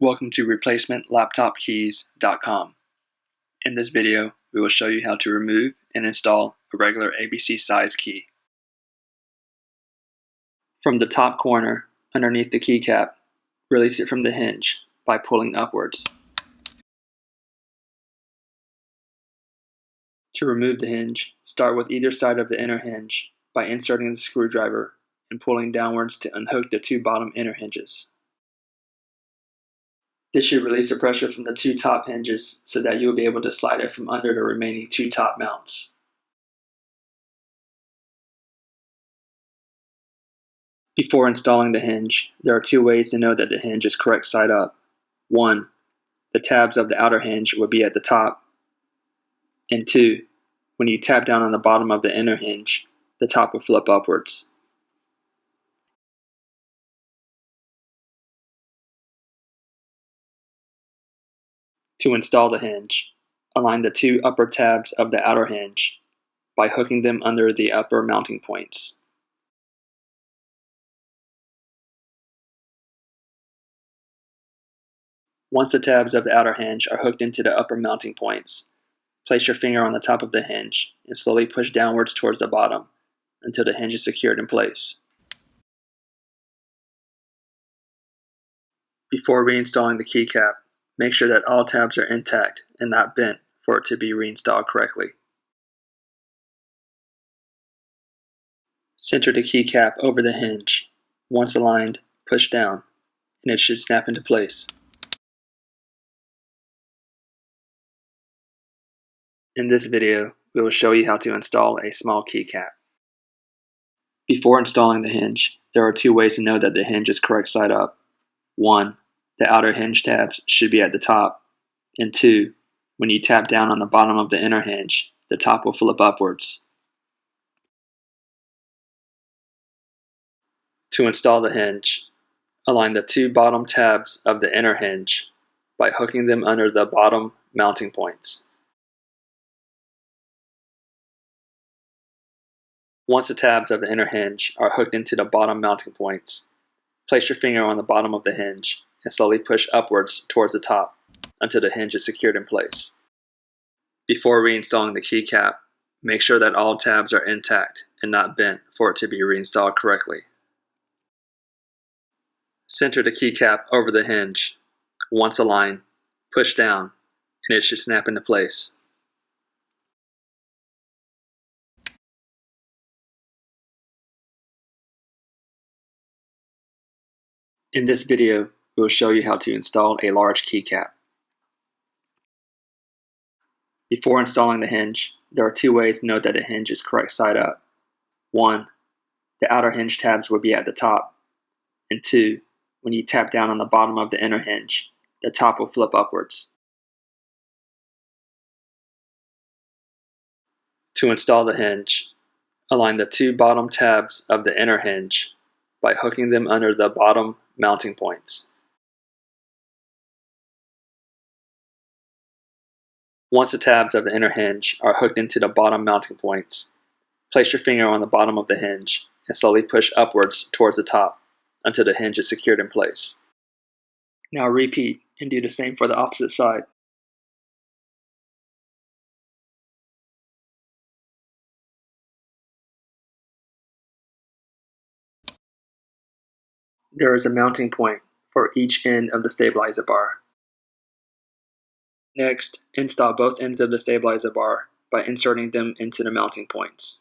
Welcome to replacementlaptopkeys.com. In this video, we will show you how to remove and install a regular ABC size key. From the top corner, underneath the keycap, release it from the hinge by pulling upwards. To remove the hinge, start with either side of the inner hinge by inserting the screwdriver and pulling downwards to unhook the two bottom inner hinges. This should release the pressure from the two top hinges so that you will be able to slide it from under the remaining two top mounts. Before installing the hinge, there are two ways to know that the hinge is correct side up. 1. The tabs of the outer hinge will be at the top. And 2. When you tap down on the bottom of the inner hinge, the top will flip upwards. To install the hinge, align the two upper tabs of the outer hinge by hooking them under the upper mounting points. Once the tabs of the outer hinge are hooked into the upper mounting points, place your finger on the top of the hinge and slowly push downwards towards the bottom until the hinge is secured in place. Before reinstalling the keycap, make sure that all tabs are intact and not bent for it to be reinstalled correctly. Center the keycap over the hinge. Once aligned, push down, and it should snap into place. In this video, we will show you how to install a small keycap. Before installing the hinge, there are two ways to know that the hinge is correct side up. 1. The outer hinge tabs should be at the top. And 2. When you tap down on the bottom of the inner hinge, the top will flip upwards. To install the hinge, align the two bottom tabs of the inner hinge by hooking them under the bottom mounting points. Once the tabs of the inner hinge are hooked into the bottom mounting points, place your finger on the bottom of the hinge and slowly push upwards towards the top until the hinge is secured in place. Before reinstalling the keycap, make sure that all tabs are intact and not bent for it to be reinstalled correctly. Center the keycap over the hinge. Once aligned, push down, and it should snap into place. In this video, we will show you how to install a large keycap. Before installing the hinge, there are two ways to know that the hinge is correct side up. 1. The outer hinge tabs will be at the top. And 2. When you tap down on the bottom of the inner hinge, the top will flip upwards. To install the hinge, align the two bottom tabs of the inner hinge by hooking them under the bottom mounting points. Once the tabs of the inner hinge are hooked into the bottom mounting points, place your finger on the bottom of the hinge and slowly push upwards towards the top until the hinge is secured in place. Now repeat and do the same for the opposite side. There is a mounting point for each end of the stabilizer bar. Next, install both ends of the stabilizer bar by inserting them into the mounting points.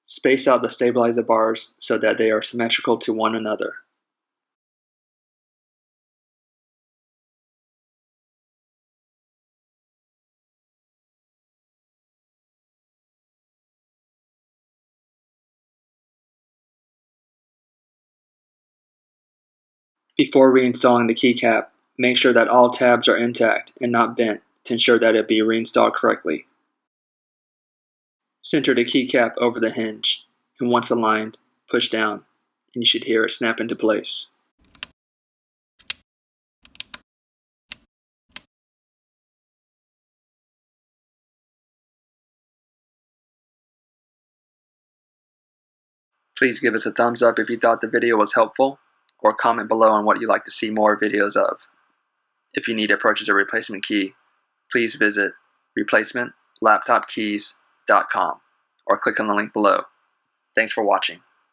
Space out the stabilizer bars so that they are symmetrical to one another. Before reinstalling the keycap, make sure that all tabs are intact and not bent to ensure that it be reinstalled correctly. Center the keycap over the hinge, and once aligned, push down, and you should hear it snap into place. Please give us a thumbs up if you thought the video was helpful, or comment below on what you'd like to see more videos of. If you need to purchase a replacement key, please visit replacementlaptopkeys.com or click on the link below. Thanks for watching.